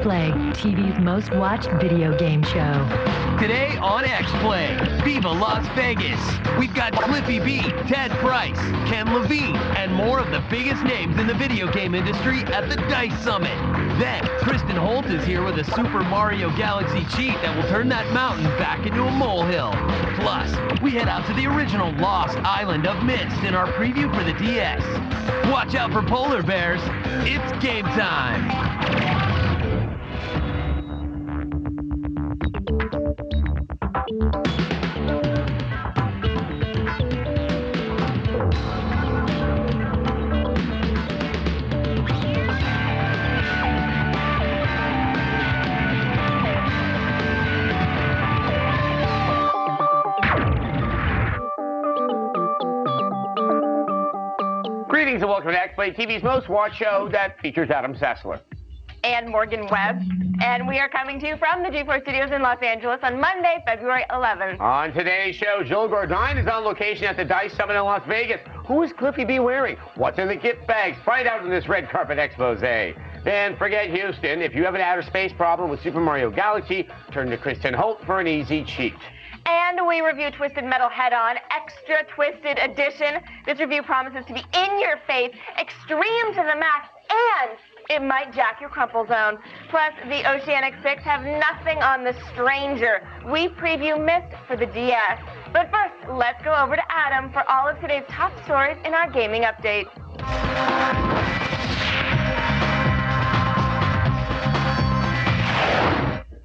X-Play, TV's most watched video game show. Today on X-Play, Viva Las Vegas. We've got Cliffy B, Ted Price, Ken Levine, and more of the biggest names in the video game industry at the DICE Summit. Then, Kristen Holt is here with a Super Mario Galaxy cheat that will turn that mountain back into a molehill. Plus, we head out to the original Lost Island of Mist in our preview for the DS. Watch out for polar bears. It's game time. Greetings and welcome to X-Play, TV's most watched show that features Adam Sessler. And Morgan Webb. And we are coming to you from the G4 Studios in Los Angeles on Monday, February 11th. On today's show, Joel Gordine is on location at the DICE Summit in Las Vegas. Who is Cliffy B wearing? What's in the gift bags? Find out in this red carpet expose. Then forget Houston. If you have an outer space problem with Super Mario Galaxy, turn to Kristen Holt for an easy cheat. And we review Twisted Metal Head-On, Extra Twisted Edition. This review promises to be in your face, extreme to the max, and it might jack your crumple zone. Plus, the Oceanic 6 have nothing on the Stranger. We preview Myst for the DS. But first, let's go over to Adam for all of today's top stories in our gaming update.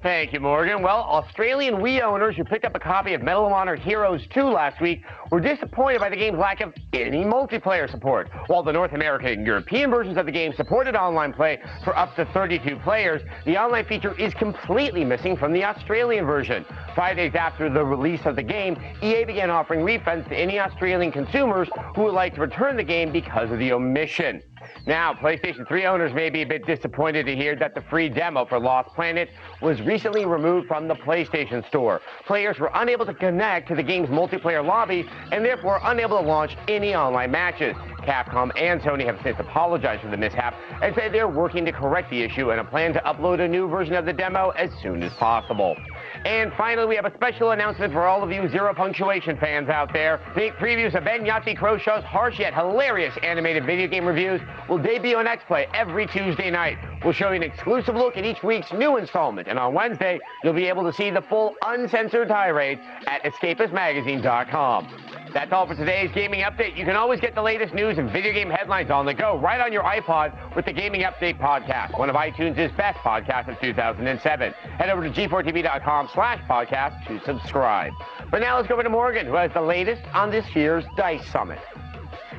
Thank you, Morgan. Well, Australian Wii owners who picked up a copy of Medal of Honor Heroes 2 last week were disappointed by the game's lack of any multiplayer support. While the North American and European versions of the game supported online play for up to 32 players, the online feature is completely missing from the Australian version. 5 days after the release of the game, EA began offering refunds to any Australian consumers who would like to return the game because of the omission. Now, PlayStation 3 owners may be a bit disappointed to hear that the free demo for Lost Planet was recently removed from the PlayStation Store. Players were unable to connect to the game's multiplayer lobby and therefore unable to launch any online matches. Capcom and Sony have since apologized for the mishap and said they're working to correct the issue and plan to upload a new version of the demo as soon as possible. And finally, we have a special announcement for all of you Zero Punctuation fans out there. Sneak previews of Ben Yahtzee Crowshaw's harsh yet hilarious animated video game reviews will debut on X-Play every Tuesday night. We'll show you an exclusive look at each week's new installment, and on Wednesday, you'll be able to see the full uncensored tirade at escapistmagazine.com. That's all for today's gaming update. You can always get the latest news and video game headlines on the go right on your iPod with the Gaming Update podcast, one of iTunes' best podcasts of 2007. Head over to g4tv.com/podcast to subscribe. But now let's go over to Morgan, who has the latest on this year's DICE Summit.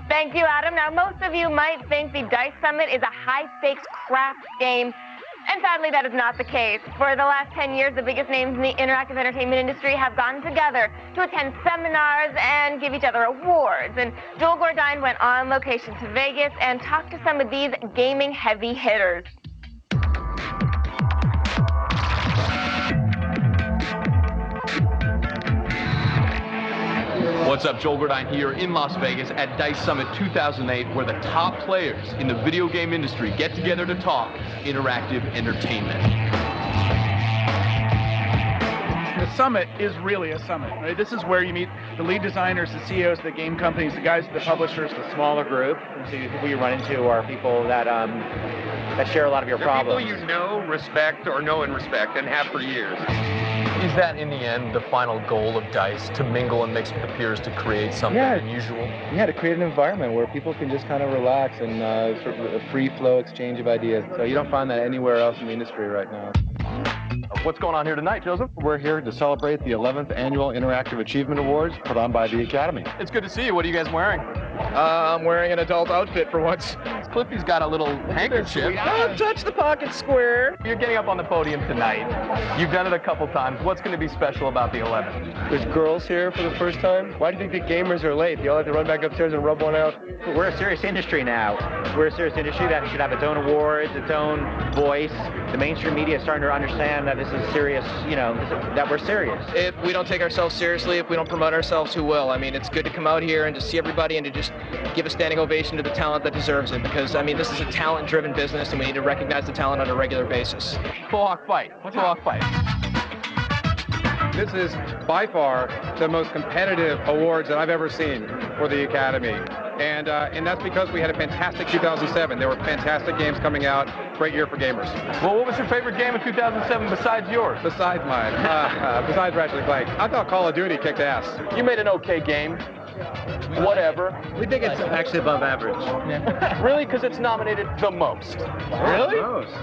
Thank you, Adam. Now, most of you might think the DICE Summit is a high-stakes craft game, and sadly, that is not the case. For the last 10 years, the biggest names in the interactive entertainment industry have gotten together to attend seminars and give each other awards. And Joel Gordine went on location to Vegas and talked to some of these gaming heavy hitters. What's up, Joel Gordine here in Las Vegas at DICE Summit 2008, where the top players in the video game industry get together to talk interactive entertainment. The summit is really a summit, right? This is where you meet the lead designers, the CEOs of the game companies, the guys at the publishers. The smaller group, so who you run into are people that that share a lot of your problems. People you know, respect, or know and respect, and have for years. Is that, in the end, the final goal of DICE, to mingle and mix with the peers to create something unusual? Yeah, to create an environment where people can just kind of relax and sort of a free-flow exchange of ideas. So you don't find that anywhere else in the industry right now. What's going on here tonight, Joseph? We're here to celebrate the 11th Annual Interactive Achievement Awards put on by the Academy. It's good to see you. What are you guys wearing? I'm wearing an adult outfit for once. Cliffy's got a little handkerchief. Don't touch the pocket square. You're getting up on the podium tonight. You've done it a couple times. What's going to be special about the 11th? There's girls here for the first time. Why do you think the gamers are late? You all have to run back upstairs and rub one out. We're a serious industry now. We're a serious industry that should have its own awards, its own voice. The mainstream media is starting to understand that this is serious, that we're serious. If we don't take ourselves seriously, if we don't promote ourselves, who will? I mean, it's good to come out here and to see everybody and to just give a standing ovation to the talent that deserves it, because, I mean, this is a talent-driven business, and we need to recognize the talent on a regular basis. Mohawk Fight. What's Mohawk Fight? This is by far the most competitive awards that I've ever seen for the Academy. And that's because we had a fantastic 2007. There were fantastic games coming out. Great year for gamers. Well, what was your favorite game in 2007 besides yours? Besides mine. Besides Ratchet & Clank. I thought Call of Duty kicked ass. You made an okay game. Whatever. We think it's actually above average. Really? Because it's nominated the most. Really?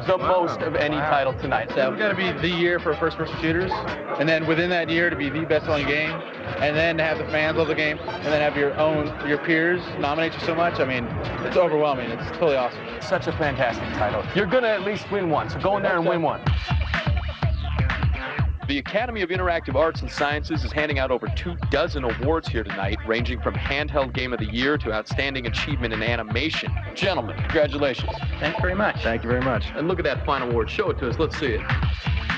The most of any title tonight. So it's got to be the year for first-person shooters, and then within that year to be the best-selling game, and then to have the fans love the game, and then have your peers nominate you so much. I mean, it's overwhelming. It's totally awesome. Such a fantastic title. You're going to at least win one, so go in there and win one. The Academy of Interactive Arts and Sciences is handing out over 24 awards here tonight, ranging from Handheld Game of the Year to Outstanding Achievement in Animation. Gentlemen, congratulations. Thank you very much. Thank you very much. And look at that fine award. Show it to us. Let's see it.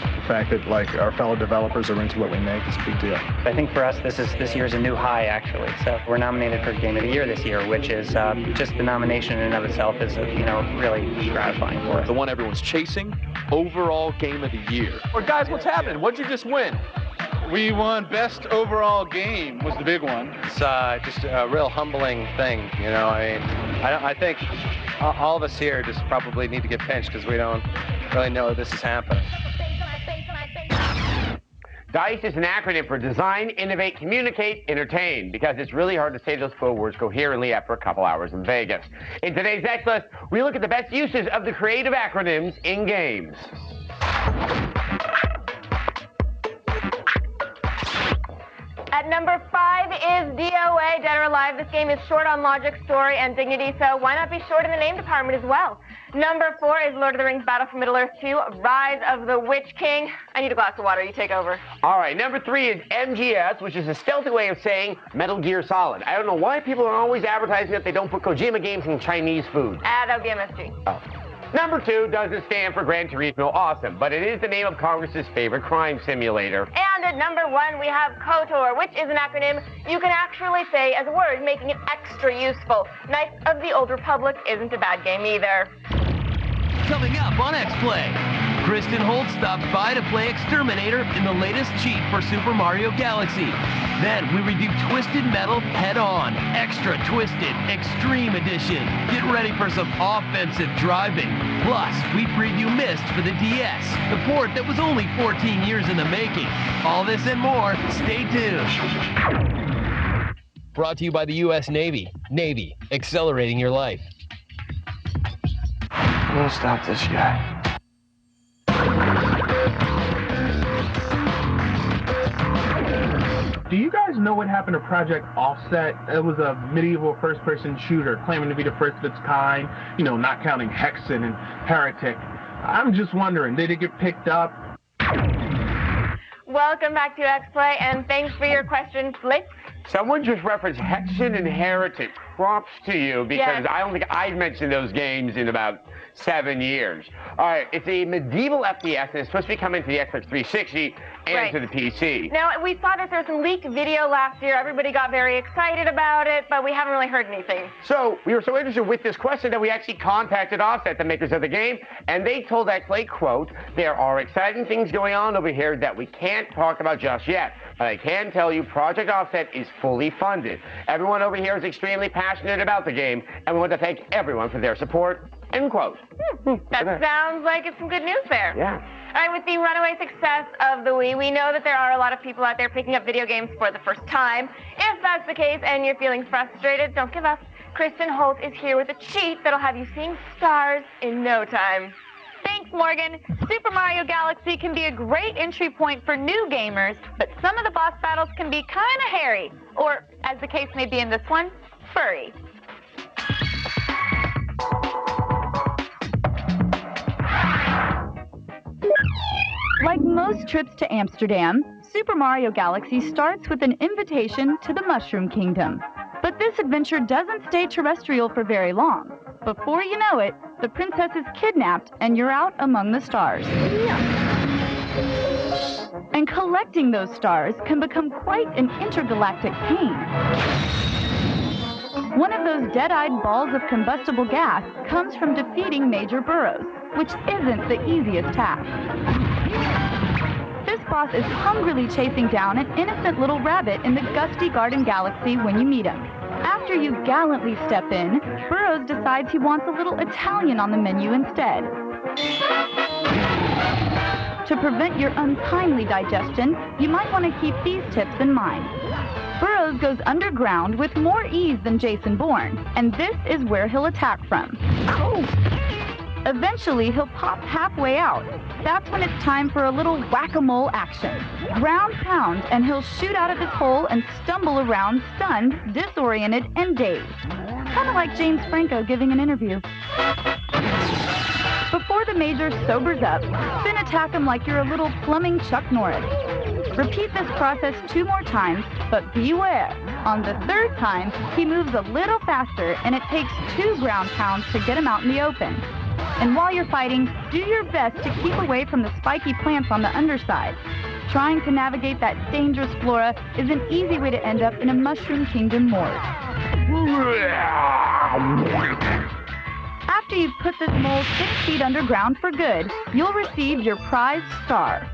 The fact that like our fellow developers are into what we make is a big deal. I think for us this year is a new high, actually. So we're nominated for Game of the Year this year, which is just the nomination in and of itself is really gratifying for us. The one everyone's chasing, overall Game of the Year. Well, guys, what's happening? What'd you just win? We won Best Overall Game was the big one. It's just a real humbling thing, you know. I mean, I think all of us here just probably need to get pinched because we don't really know this is happening. DICE is an acronym for Design, Innovate, Communicate, Entertain, because it's really hard to say those 4 words coherently after a couple hours in Vegas. In today's X List, we look at the best uses of the creative acronyms in games. At number 5 is DOA, Dead or Alive. This game is short on logic, story, and dignity, so why not be short in the name department as well? Number 4 is Lord of the Rings Battle for Middle-earth 2, Rise of the Witch King. I need a glass of water. You take over. All right, number 3 is MGS, which is a stealthy way of saying Metal Gear Solid. I don't know why people are always advertising that they don't put Kojima games in Chinese food. That'll be MSG. Oh. Number 2 doesn't stand for Gran Turismo Awesome, but it is the name of Congress's favorite crime simulator. And at number 1, we have KOTOR, which is an acronym you can actually say as a word, making it extra useful. Knights of the Old Republic isn't a bad game either. Coming up on X-Play, Kristen Holt stopped by to play Exterminator in the latest cheat for Super Mario Galaxy. Then we review Twisted Metal Head On, Extra Twisted Extreme Edition. Get ready for some offensive driving. Plus, we preview Myst for the DS, the port that was only 14 years in the making. All this and more, stay tuned. Brought to you by the U.S. Navy. Navy, accelerating your life. I'm gonna stop this guy. Do you guys know what happened to Project Offset? It was a medieval first-person shooter claiming to be the first of its kind, you know, not counting Hexen and Heretic. I'm just wondering, did it get picked up? Welcome back to X-Play, and thanks for your question, Flick. Someone just referenced Hexen and Heretic. Props to you, because Yes. I don't think I've mentioned those games in about 7 years. All right, it's a medieval FPS, and it's supposed to be coming to the Xbox 360 and Right. to the PC. Now, we saw that there was some leaked video last year. Everybody got very excited about it, but we haven't really heard anything. So we were so interested with this question that we actually contacted Offset, the makers of the game, and they told X-Play, quote, "There are exciting things going on over here that we can't talk about just yet, but I can tell you Project Offset is fully funded. Everyone over here is extremely passionate about the game, and we want to thank everyone for their support," end quote. That sounds like it's some good news there. Yeah. All right, with the runaway success of the Wii, we know that there are a lot of people out there picking up video games for the first time. If that's the case and you're feeling frustrated, don't give up. Kristen Holt is here with a cheat that'll have you seeing stars in no time. Thanks, Morgan. Super Mario Galaxy can be a great entry point for new gamers, but some of the boss battles can be kind of hairy, or, as the case may be in this one, furry. Like most trips to Amsterdam, Super Mario Galaxy starts with an invitation to the Mushroom Kingdom. But this adventure doesn't stay terrestrial for very long. Before you know it, the princess is kidnapped and you're out among the stars. And collecting those stars can become quite an intergalactic pain. One of those dead-eyed balls of combustible gas comes from defeating Major Burroughs, which isn't the easiest task. This boss is hungrily chasing down an innocent little rabbit in the gusty garden galaxy when you meet him. After you gallantly step in, Burroughs decides he wants a little Italian on the menu instead. To prevent your untimely digestion, you might want to keep these tips in mind. Burroughs goes underground with more ease than Jason Bourne, and this is where he'll attack from. Eventually, he'll pop halfway out. That's when it's time for a little whack-a-mole action. Ground pound, and he'll shoot out of his hole and stumble around, stunned, disoriented, and dazed. Kind of like James Franco giving an interview. Before the Major sobers up, then attack him like you're a little plumbing Chuck Norris. Repeat this process 2 more times, but beware. On the 3rd time, he moves a little faster, and it takes 2 ground pounds to get him out in the open. And while you're fighting, do your best to keep away from the spiky plants on the underside. Trying to navigate that dangerous flora is an easy way to end up in a Mushroom Kingdom morgue. After you've put this mole 6 feet underground for good, you'll receive your prized star.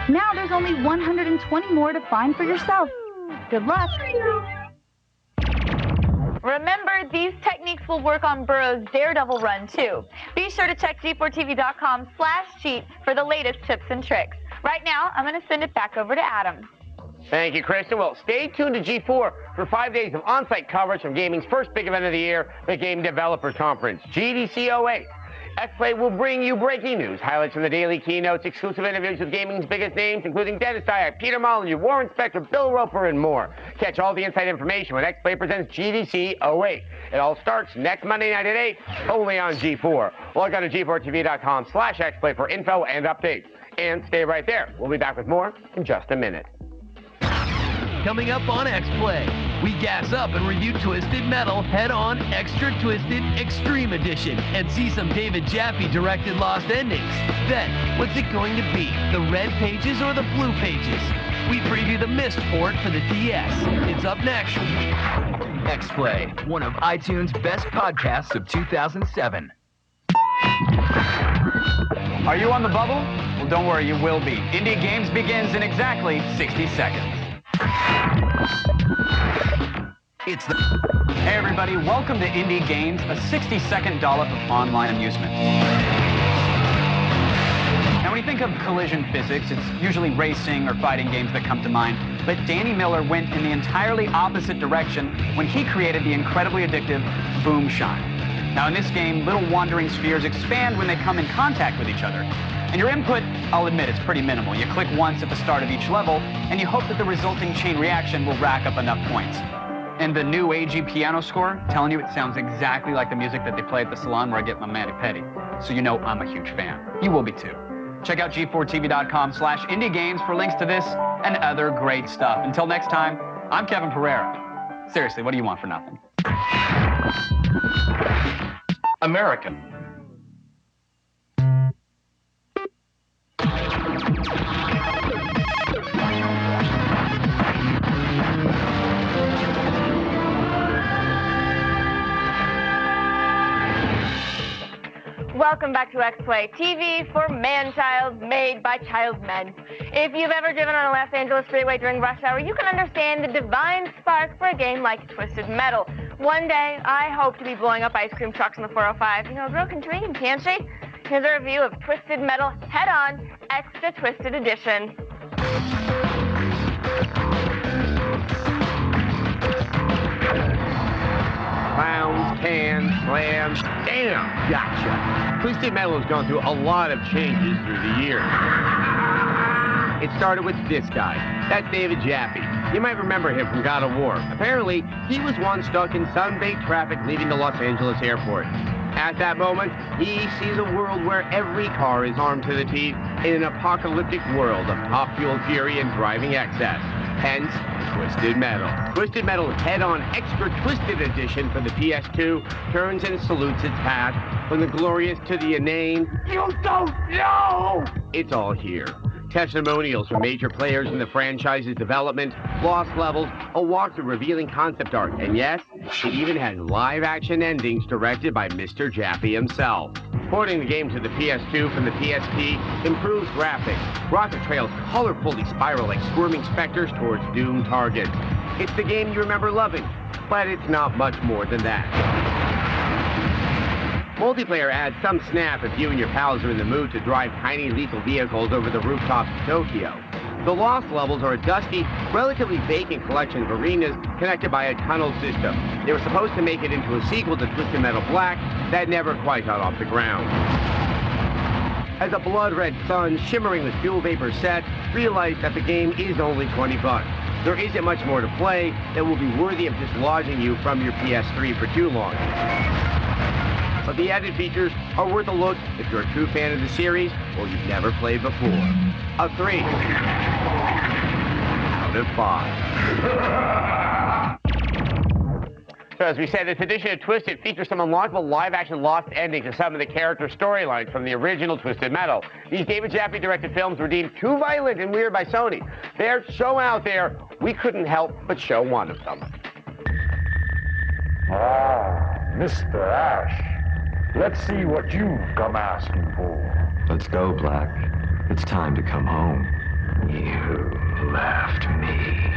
Now there's only 120 more to find for yourself. Good luck. Remember, these techniques will work on Burroughs' Daredevil run, too. Be sure to check G4TV.com/cheat for the latest tips and tricks. Right now, I'm going to send it back over to Adam. Thank you, Kristen. Well, stay tuned to G4 for 5 days of on-site coverage from gaming's first big event of the year, the Game Developers Conference, GDC 08. X-Play will bring you breaking news, highlights from the daily keynotes, exclusive interviews with gaming's biggest names, including Dennis Dyack, Peter Molyneux, Warren Spector, Bill Roper, and more. Catch all the inside information when X-Play presents GDC 08. It all starts next Monday night at 8, only on G4. Log on to G4TV.com/X-Play for info and updates. And stay right there. We'll be back with more in just a minute. Coming up on X-Play, we gas up and review Twisted Metal Head-On Extra Twisted Extreme Edition and see some David Jaffe-directed Lost Endings. Then, what's it going to be, the red pages or the blue pages? We preview the Myst port for the DS. It's up next. X-Play, one of iTunes' best podcasts of 2007. Are you on the bubble? Well, don't worry, you will be. Indie Games begins in exactly 60 seconds. Hey everybody, welcome to Indie Games, a 60-second dollop of online amusement. Now when you think of collision physics, it's usually racing or fighting games that come to mind, but Danny Miller went in the entirely opposite direction when he created the incredibly addictive Boomshine. Now in this game, little wandering spheres expand when they come in contact with each other. And your input, I'll admit, it's pretty minimal. You click once at the start of each level, and you hope that the resulting chain reaction will rack up enough points. And the new AG piano score, telling you it sounds exactly like the music that they play at the salon where I get my mani-pedi. So you know I'm a huge fan. You will be too. Check out G4TV.com/Indie Games for links to this and other great stuff. Until next time, I'm Kevin Pereira. Seriously, what do you want for nothing? American. Welcome back to X-Play, TV for man-child, made by child men. If you've ever driven on a Los Angeles freeway during rush hour, you can understand the divine spark for a game like Twisted Metal. One day, I hope to be blowing up ice cream trucks on the 405. You know, a girl can dream, can't she? Here's a review of Twisted Metal Head-On Extra Twisted Edition. Clowns, cans, slams, damn, gotcha. Twisted Metal has gone through a lot of changes through the years. It started with this guy. That's David Jaffe. You might remember him from God of War. Apparently, he was once stuck in sun-baked traffic leaving the Los Angeles airport. At that moment, he sees a world where every car is armed to the teeth in an apocalyptic world of top fuel fury and driving excess. Hence, Twisted Metal. Twisted Metal Head-On Extra Twisted Edition for the PS2 turns and salutes its past from the glorious to the inane. You don't know! It's all here. testimonials from major players in the franchise's development, lost levels, a walkthrough revealing concept art, and yes, it even had live-action endings directed by Mr. Jaffe himself. Porting the game to the PS2 from the PSP improves graphics. Rocket trails colorfully spiral like squirming specters towards doomed targets. It's the game you remember loving, but it's not much more than that. Multiplayer adds some snap if you and your pals are in the mood to drive tiny lethal vehicles over the rooftops of Tokyo. The Lost levels are a dusty, relatively vacant collection of arenas connected by a tunnel system. They were supposed to make it into a sequel to Twisted Metal Black that never quite got off the ground. As a blood-red sun shimmering with fuel vapor sets, realize that the game is only $20. There isn't much more to play that will be worthy of dislodging you from your PS3 for too long. But the added features are worth a look if you're a true fan of the series or you've never played before. A 3 out of 5. So as we said, this edition of Twisted features some unlockable live-action lost endings to some of the character storylines from the original Twisted Metal. These David Jaffe-directed films were deemed too violent and weird by Sony. They're so out there, we couldn't help but show one of them. Ah, Mr. Ash. Let's see what you've come asking for. Let's go, Black. It's time to come home. You left me.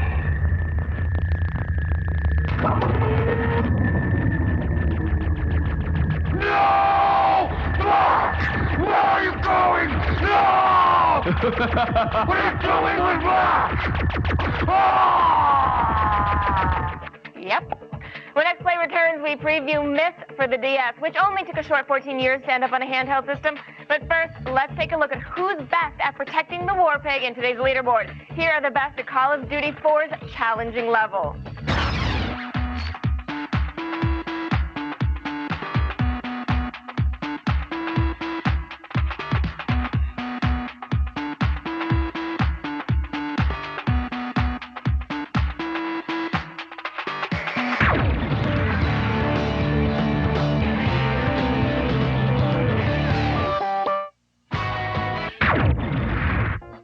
No! Black! Where are you going? No! What are you doing with Black? Ah! Yep. When X Play returns, we preview Myth for the DS, which only took a short 14 years to end up on a handheld system. But first, let's take a look at who's best at protecting the war pig in today's leaderboard. Here are the best at Call of Duty 4's challenging level.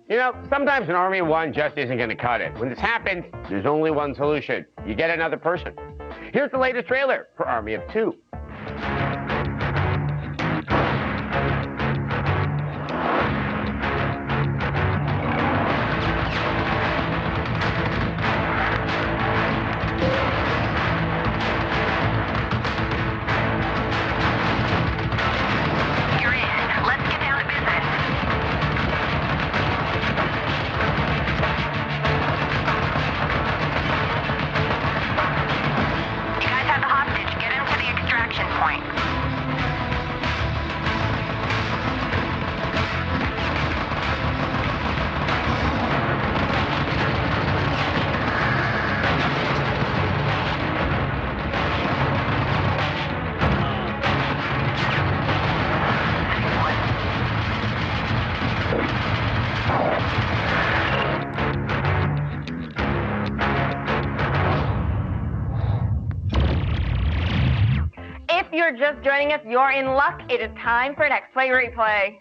You know, sometimes an army of one just isn't going to cut it. When this happens, there's only one solution. You get another person. Here's the latest trailer for Army of Two. If you're just joining us, you're in luck. It is time for an X Play replay.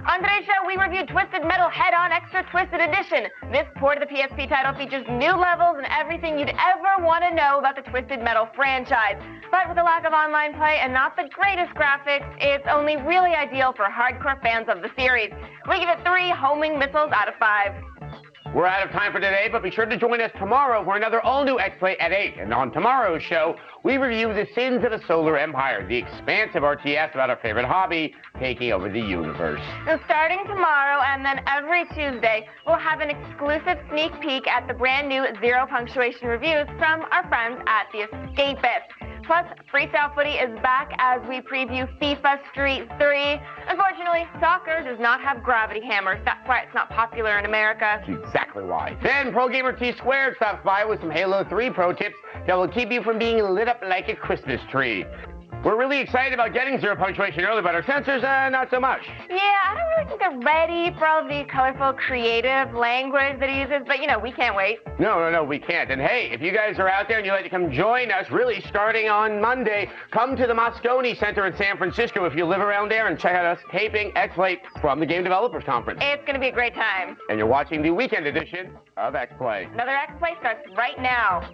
On today's show, we reviewed Twisted Metal Head-On Extra Twisted Edition. This port of the PSP title features new levels and everything you'd ever want to know about the Twisted Metal franchise. But with a lack of online play and not the greatest graphics, it's only really ideal for hardcore fans of the series. We give it 3 homing missiles out of 5. We're out of time for today, but be sure to join us tomorrow for another all-new X-Play at 8. And on tomorrow's show, we review The Sins of the Solar Empire, the expansive RTS about our favorite hobby, taking over the universe. So starting tomorrow and then every Tuesday, we'll have an exclusive sneak peek at the brand new Zero Punctuation reviews from our friends at The Escapist. Plus, Freestyle Footy is back as we preview FIFA Street 3. Unfortunately, soccer does not have gravity hammers. That's why it's not popular in America. That's exactly why. Then Pro Gamer T Squared stops by with some Halo 3 pro tips that will keep you from being lit up like a Christmas tree. We're really excited about getting 0 punctuation early, but our censors, not so much. Yeah, I don't really think they're ready for all of the colorful, creative language that he uses, but, we can't wait. No, we can't. And hey, if you guys are out there and you'd like to come join us, really starting on Monday, come to the Moscone Center in San Francisco if you live around there and check out us taping X-Play from the Game Developers Conference. It's going to be a great time. And you're watching the weekend edition of X-Play. Another X-Play starts right now.